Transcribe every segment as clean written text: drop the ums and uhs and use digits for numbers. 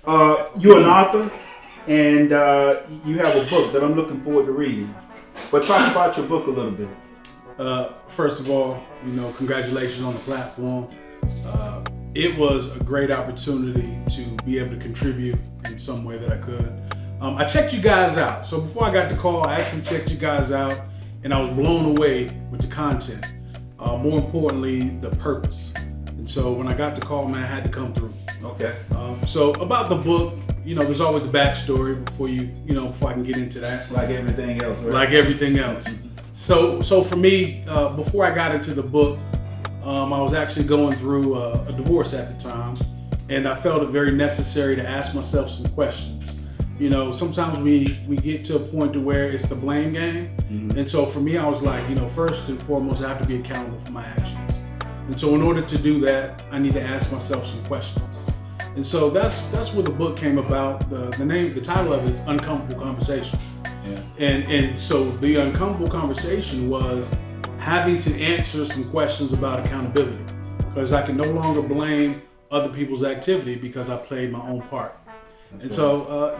You're an author, and you have a book that I'm looking forward to reading. But talk about your book a little bit. First of all, congratulations on the platform. It was a great opportunity to be able to contribute in some way that I could. I checked you guys out. So before I got the call, I actually checked you guys out, and I was blown away with the content. More importantly, the purpose. And so when I got the call, man, I had to come through. Okay. So about the book, there's always a backstory before before I can get into that. Like everything else, right? Like everything else. So for me, before I got into the book, I was actually going through a divorce at the time, and I felt it very necessary to ask myself some questions. Sometimes we get to a point to where it's the blame game. Mm-hmm. And so for me, I was like, first and foremost, I have to be accountable for my actions. And so in order to do that, I need to ask myself some questions. And so that's where the book came about. The title of it is Uncomfortable Conversation. Yeah. And so the uncomfortable conversation was having to answer some questions about accountability, because I can no longer blame other people's activity because I played my own part. And so,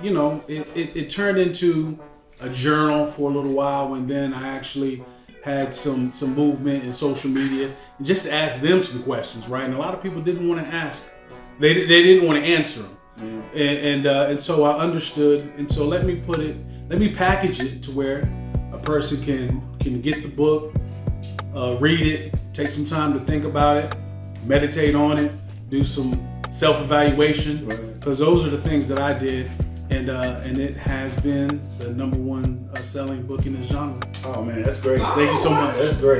it turned into a journal for a little while, and then I actually had some movement in social media and just asked them some questions, right? And a lot of people didn't want to ask. They didn't want to answer them. Yeah. And so I understood. And so let me package it to where a person can get the book, read it, take some time to think about it, meditate on it, do some self-evaluation, because those are the things that I did, and it has been the number one selling book in this genre. Oh man, that's great. Thank you so much. That's great.